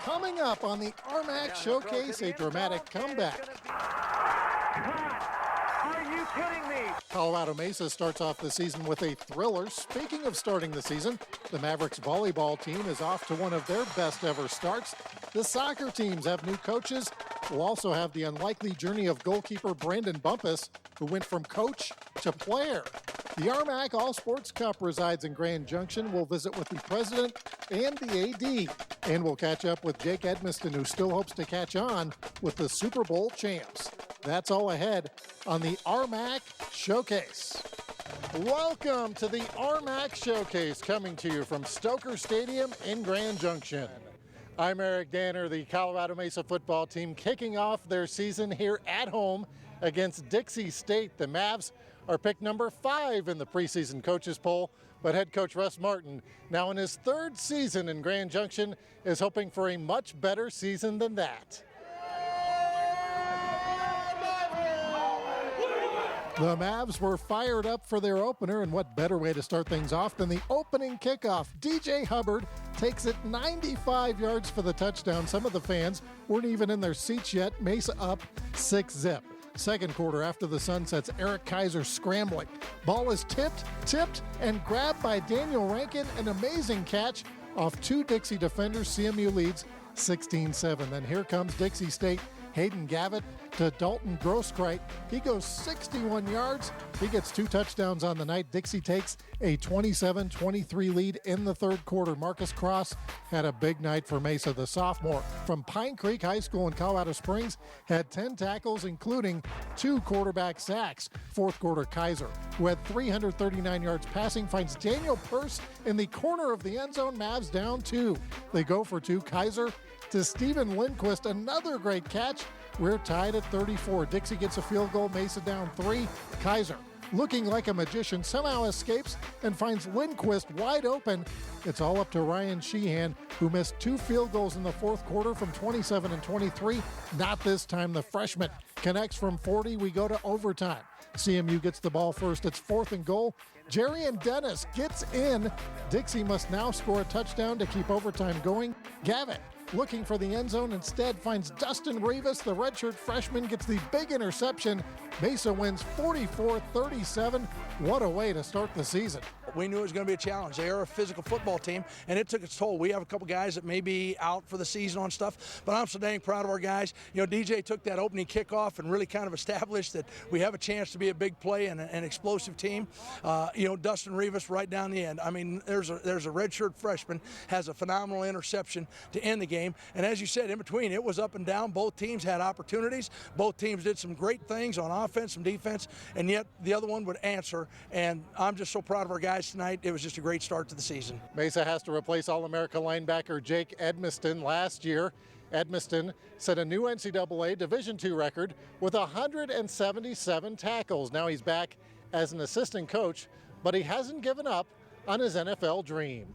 Coming up on the RMAC Showcase, a dramatic comeback. Are you kidding me? Colorado Mesa starts off the season with a thriller. Speaking of starting the season, the Mavericks volleyball team is off to one of their best ever starts. The soccer teams have new coaches. We'll also have the unlikely journey of goalkeeper Brandon Bumpus, who went from coach to player. The RMAC All Sports Cup resides in Grand Junction. We'll visit with the president and the AD. And we'll catch up with Jake Edmiston, who still hopes to catch on with the Super Bowl champs. That's all ahead on the RMAC Showcase. Welcome to the RMAC Showcase, coming to you from Stoker Stadium in Grand Junction. I'm Eric Danner. The Colorado Mesa football team kicking off their season here at home against Dixie State. The Mavs are picked number 5 in the preseason coaches poll, but head coach Russ Martin, now in his 3rd season in Grand Junction, is hoping for a much better season than that. The Mavs were fired up for their opener, and what better way to start things off than the opening kickoff. DJ Hubbard takes it 95 yards for the touchdown. Some of the fans weren't even in their seats yet. Mesa up 6-zip. Second quarter, after the sun sets, Eric Kaiser scrambling. Ball is tipped, and grabbed by Daniel Rankin. An amazing catch off 2 Dixie defenders. CMU leads 16-7. Then here comes Dixie State. Hayden Gavitt to Dalton Grosskreut. He goes 61 yards. He gets 2 touchdowns on the night. Dixie takes a 27-23 lead in the 3rd quarter. Marcus Cross had a big night for Mesa. The sophomore from Pine Creek High School in Colorado Springs had 10 tackles, including 2 quarterback sacks. 4th quarter, Kaiser, who had 339 yards passing, finds Daniel Purse in the corner of the end zone. Mavs down 2. They go for 2. Kaiser to Steven Lindquist, another great catch. We're tied at 34. Dixie gets a field goal, Mesa down 3. Kaiser, looking like a magician, somehow escapes and finds Lindquist wide open. It's all up to Ryan Sheehan, who missed 2 field goals in the 4th quarter from 27 and 23. Not this time. The freshman connects from 40. We go to overtime. CMU gets the ball first. It's 4th and goal. Jerry and Dennis gets in. Dixie must now score a touchdown to keep overtime going. Gavitt, looking for the end zone, instead finds Dustin Rivas. The redshirt freshman gets the big interception. Mesa wins 44-37. What a way to start the season. We knew it was going to be a challenge. They are a physical football team, and it took its toll. We have a couple guys that may be out for the season on stuff, but I'm so dang proud of our guys. You know, DJ took that opening kickoff and really kind of established that we have a chance to be a big play and an explosive team. You know, Dustin Rivas right down the end. I mean, there's a redshirt freshman, has a phenomenal interception to end the game. And as you said, in between, it was up and down. Both teams had opportunities. Both teams did some great things on offense, some defense, and yet the other one would answer. And I'm just so proud of our guys tonight. It was just a great start to the season. Mesa has to replace All-America linebacker Jake Edmiston. Last year, Edmiston set a new NCAA Division II record with 177 tackles. Now he's back as an assistant coach, but he hasn't given up on his NFL dream.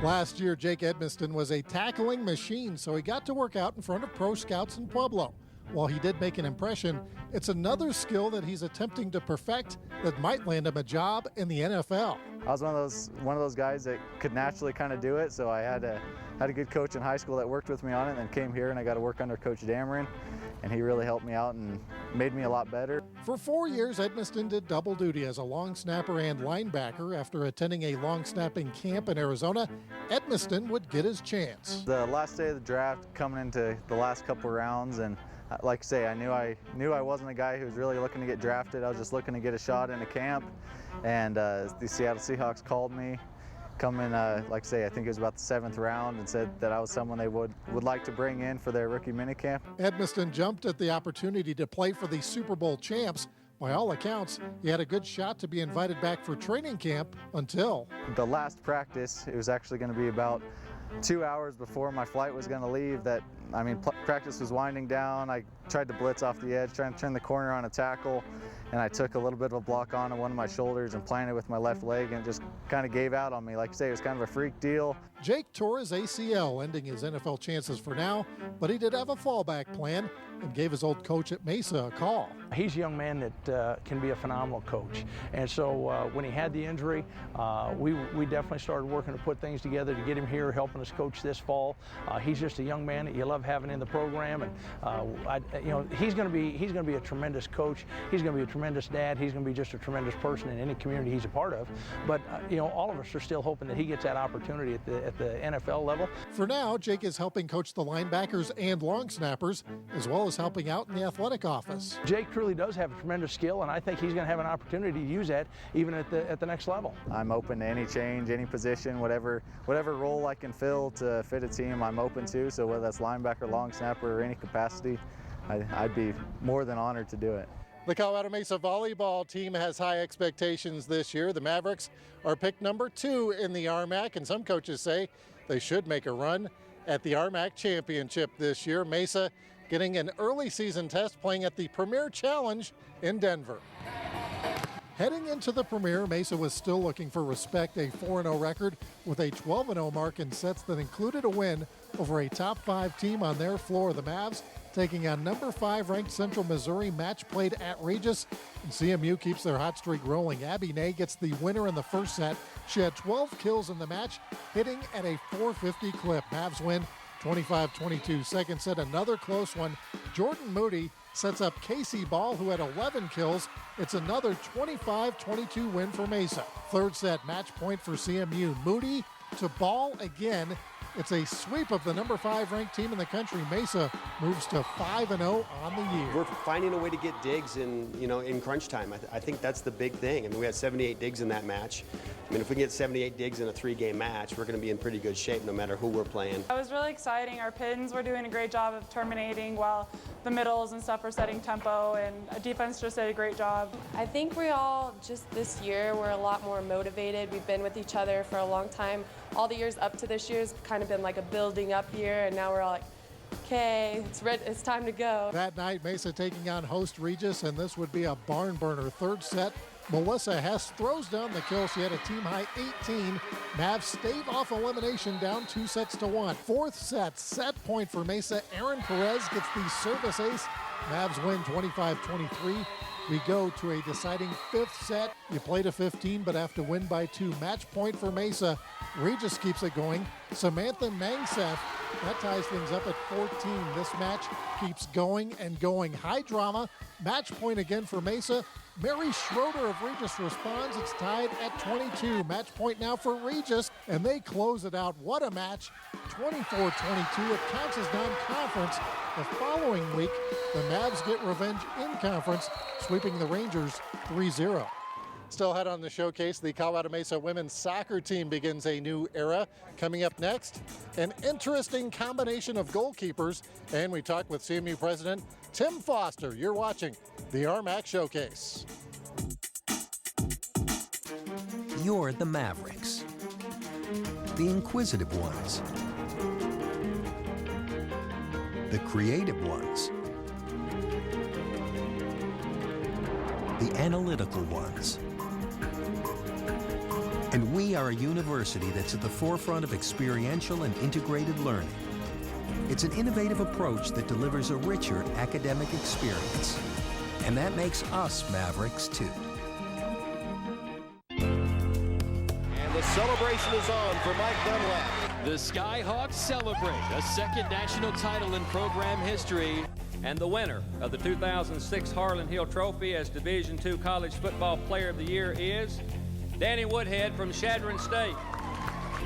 Last year, Jake Edmiston was a tackling machine, so he got to work out in front of pro scouts in Pueblo. While he did make an impression, it's another skill that he's attempting to perfect that might land him a job in the NFL. I was one of those guys that could naturally kind of do it, so I had a good coach in high school that worked with me on it, and then came here and I got to work under Coach Dameron, and he really helped me out and made me a lot better. For 4 years, Edmiston did double duty as a long snapper and linebacker. After attending a long snapping camp in Arizona, Edmiston would get his chance. The last day of the draft, coming into the last couple rounds, and like I say, I knew I wasn't a guy who was really looking to get drafted. I was just looking to get a shot in a camp, and the Seattle Seahawks called me, coming, like I say, I think it was about the 7th round, and said that I was someone they would like to bring in for their rookie minicamp. Edmiston jumped at the opportunity to play for the Super Bowl champs. By all accounts, he had a good shot to be invited back for training camp until the last practice. It was actually going to be about 2 hours before my flight was going to leave. Practice was winding down. I tried to blitz off the edge, trying to turn the corner on a tackle, and I took a little bit of a block on one of my shoulders and planted with my left leg, and it just kind of gave out on me. Like I say, it was kind of a freak deal. Jake tore his ACL, ending his NFL chances for now, but he did have a fallback plan. and gave his old coach at Mesa a call. He's a young man that can be a phenomenal coach. And so when he had the injury, we definitely started working to put things together to get him here, helping us coach this fall. He's just a young man that you love having in the program, and he's going to be a tremendous coach. He's going to be a tremendous dad. He's going to be just a tremendous person in any community he's a part of. But all of us are still hoping that he gets that opportunity at the NFL level. For now, Jake is helping coach the linebackers and long snappers, as well as helping out in the athletic office. Jake truly does have a tremendous skill, and I think he's going to have an opportunity to use that even at the next level. I'm open to any change, any position, whatever role I can fill to fit a team, I'm open to. So whether that's linebacker, long snapper, or any capacity, I'd be more than honored to do it. The Colorado Mesa volleyball team has high expectations this year. The Mavericks are picked number 2 in the RMAC, and some coaches say they should make a run at the RMAC championship this year. Mesa getting an early season test, playing at the Premier Challenge in Denver. Heading into the Premier, Mesa was still looking for respect, a 4-0 record with a 12-0 mark in sets that included a win over a top 5 team on their floor. The Mavs taking on number 5 ranked Central Missouri, match played at Regis, and CMU keeps their hot streak rolling. Abby Ney gets the winner in the first set. She had 12 kills in the match, hitting at a .450 clip. Mavs win 25-22. Second set, another close one. Jordan Moody sets up Casey Ball, who had 11 kills. It's another 25-22 win for Mesa. Third set, match point for CMU. Moody to Ball again. It's a sweep of the number 5 ranked team in the country. Mesa moves to 5-0 on the year. We're finding a way to get digs in crunch time. I think that's the big thing. I mean, we had 78 digs in that match. I mean, if we can get 78 digs in a 3-game match, we're going to be in pretty good shape no matter who we're playing. It was really exciting. Our pins were doing a great job of terminating while the middles and stuff were setting tempo, and defense just did a great job. I think we all just this year we're a lot more motivated. We've been with each other for a long time. All the years up to this year has kind of been like a building up year, and now we're all like, okay, it's time to go. That night, Mesa taking on host Regis, and this would be a barn burner. Third set, Melissa Hess throws down the kill. She had a team-high 18. Mavs stave off elimination, down 2-1. Fourth set point for Mesa. Aaron Perez gets the service ace. Mavs win 25-23. We go to a deciding fifth set. You play to 15, but have to win by 2. Match point for Mesa. Regis keeps it going. Samantha Mangseth, that ties things up at 14. This match keeps going and going. High drama. Match point again for Mesa. Mary Schroeder of Regis responds. It's tied at 22. Match point now for Regis, and they close it out. What a match. 24-22. It counts as non-conference. The following week, the Mavs get revenge in conference, sweeping the Rangers 3-0. Still ahead on the showcase, the Colorado Mesa women's soccer team begins a new era. Coming up next, an interesting combination of goalkeepers, and we talk with CMU President Tim Foster. You're watching the RMAC Showcase. You're the Mavericks, the inquisitive ones, the creative ones, the analytical ones. And we are a university that's at the forefront of experiential and integrated learning. It's an innovative approach that delivers a richer academic experience. And that makes us Mavericks, too. And the celebration is on for Mike Dunlap. The Skyhawks celebrate a second national title in program history. And the winner of the 2006 Harlan Hill Trophy as Division II College Football Player of the Year is Danny Woodhead from Chadron State.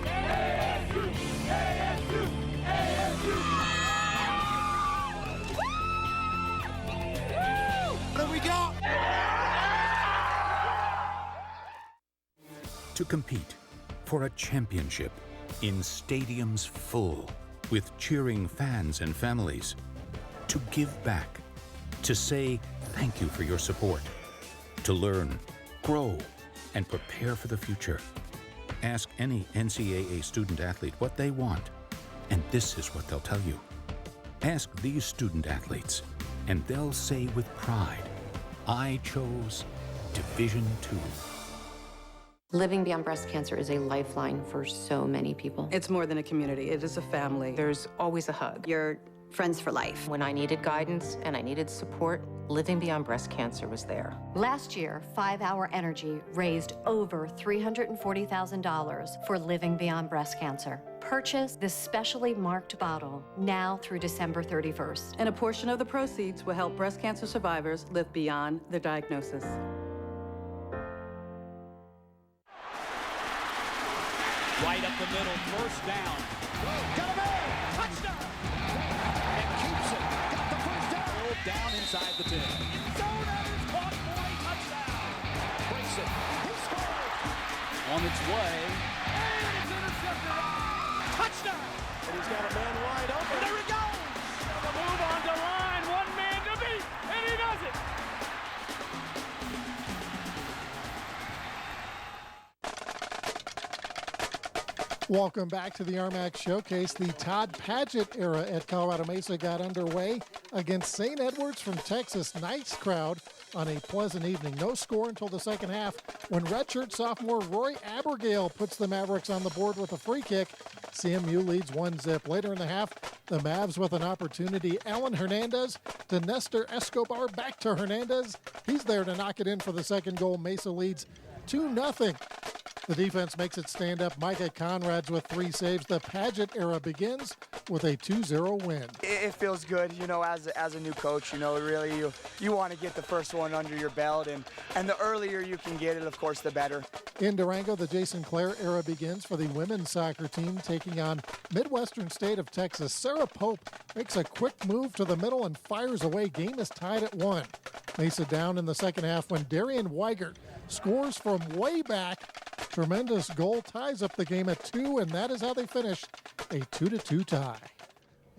ASU, ASU, ASU. What do we got? To compete for a championship in stadiums full with cheering fans and families. To give back. To say thank you for your support. To learn, grow, and prepare for the future. Ask any NCAA student athlete what they want, and this is what they'll tell you. Ask these student athletes, and they'll say with pride, I chose Division II. Living Beyond Breast Cancer is a lifeline for so many people. It's more than a community. It is a family. There's always a hug. Your friends for life. When I needed guidance and I needed support, Living Beyond Breast Cancer was there. Last year, 5 Hour Energy raised over $340,000 for Living Beyond Breast Cancer. Purchase this specially marked bottle now through December 31st. And a portion of the proceeds will help breast cancer survivors live beyond their diagnosis. Right up the middle, first down. Got a man! Touchdown! And keeps it. Got the first down. Down inside the 10. Zone Evans caught for a touchdown. Breaks it. He scores. On its way. And it's intercepted. Touchdown! And he's got a man wide open. There he goes! The move on to line. One man to beat. And he does it. Welcome back to the RMAC Showcase. The Todd Padgett era at Colorado Mesa got underway against St. Edwards from Texas. Nice crowd on a pleasant evening. No score until the second half when redshirt sophomore Roy Abergale puts the Mavericks on the board with a free kick. CMU leads 1-0. Later in the half, the Mavs with an opportunity. Alan Hernandez to Nestor Escobar. Back to Hernandez. He's there to knock it in for the second goal. Mesa leads 2-0. The defense makes it stand up. Micah Conrads with 3 saves. The Padgett era begins with a 2-0 win. It feels good, you know, as a new coach, you know, really you want to get the first one under your belt, and the earlier you can get it, of course, the better. In Durango, the Jason Clare era begins for the women's soccer team taking on Midwestern State of Texas. Sarah Pope makes a quick move to the middle and fires away. Game is tied at 1. Mesa down in the second half when Darian Weigert scores from way back. Tremendous goal ties up the game at 2, and that is how they finish a 2-2 tie.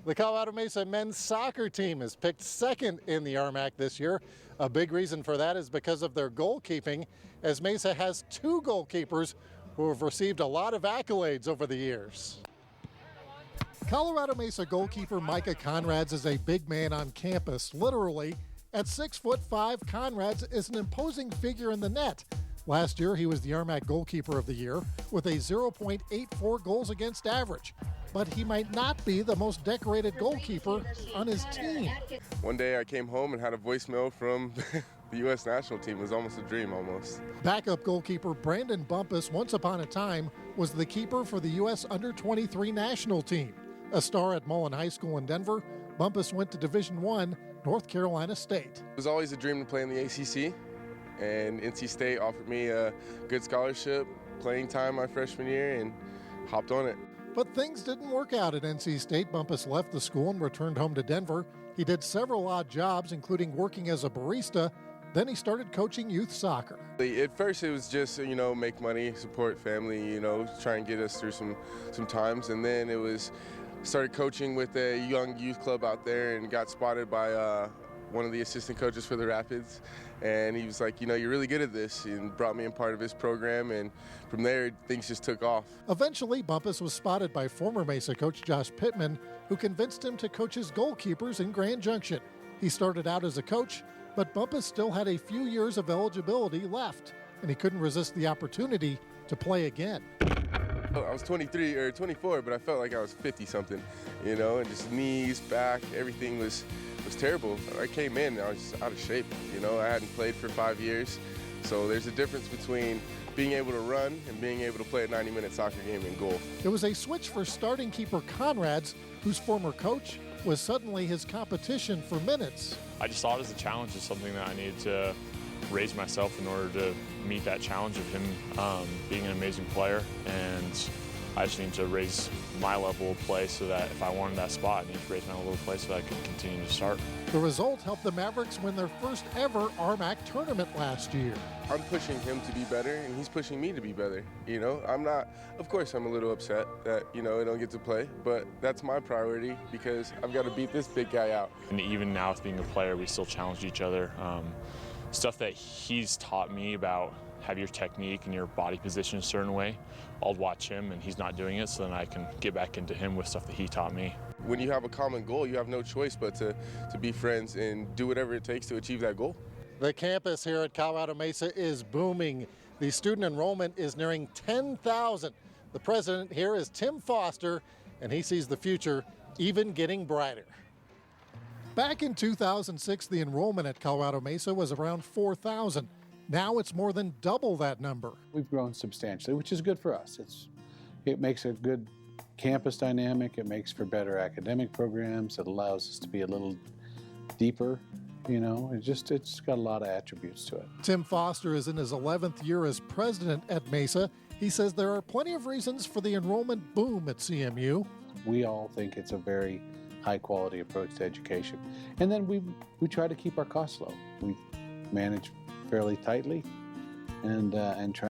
The Colorado Mesa men's soccer team is picked second in the RMAC this year. A big reason for that is because of their goalkeeping, as Mesa has 2 goalkeepers who have received a lot of accolades over the years. Colorado Mesa goalkeeper Micah Conrads is a big man on campus, literally. At 6'5", Conrads is an imposing figure in the net. Last year, he was the RMAC goalkeeper of the year with a 0.84 goals against average. But he might not be the most decorated goalkeeper on his team. One day I came home and had a voicemail from the U.S. national team. It was almost a dream, almost. Backup goalkeeper Brandon Bumpus, once upon a time, was the keeper for the U.S. under-23 national team. A star at Mullen High School in Denver, Bumpus went to Division I, North Carolina State. It was always a dream to play in the ACC. And NC State offered me a good scholarship, playing time my freshman year, and hopped on it. But things didn't work out at NC State. Bumpus left the school and returned home to Denver. He did several odd jobs, including working as a barista. Then he started coaching youth soccer. At first it was just, you know, make money, support family, you know, try and get us through some times. And then it was, started coaching with a young youth club out there and got spotted by one of the assistant coaches for the Rapids. And he was like, you know, you're really good at this, and brought me in part of his program, and from there, things just took off. Eventually, Bumpus was spotted by former Mesa coach Josh Pittman, who convinced him to coach his goalkeepers in Grand Junction. He started out as a coach, but Bumpus still had a few years of eligibility left, and he couldn't resist the opportunity to play again. I was 23 or 24, but I felt like I was 50-something, you know, and just knees, back, everything was terrible. I came in, I was just out of shape, you know. I hadn't played for 5 years, so there's a difference between being able to run and being able to play a 90-minute soccer game in goal. It was a switch for starting keeper Conrads, whose former coach was suddenly his competition for minutes. I just saw it as a challenge, as something that I needed to raise myself in order to meet that challenge of him being an amazing player, and I just need to raise my level of play so that if I wanted that spot, I need to raise my level of play so that I could continue to start. The result helped the Mavericks win their first ever RMAC tournament last year. I'm pushing him to be better, and he's pushing me to be better. You know, of course I'm a little upset that, you know, I don't get to play, but that's my priority because I've got to beat this big guy out. And even now with being a player, we still challenge each other. Stuff that he's taught me about have your technique and your body position a certain way. I'll watch him and he's not doing it, so then I can get back into him with stuff that he taught me. When you have a common goal, you have no choice but to be friends and do whatever it takes to achieve that goal. The campus here at Colorado Mesa is booming. The student enrollment is nearing 10,000. The president here is Tim Foster, and he sees the future even getting brighter. Back in 2006, the enrollment at Colorado Mesa was around 4,000. Now it's more than double that number. We've grown substantially, which is good for us. It makes a good campus dynamic. It makes for better academic programs. It allows us to be a little deeper. You know, it's got a lot of attributes to it. Tim Foster is in his 11th year as president at Mesa. He says there are plenty of reasons for the enrollment boom at CMU. We all think it's a very high-quality approach to education. And then we try to keep our costs low. We manage fairly tightly and try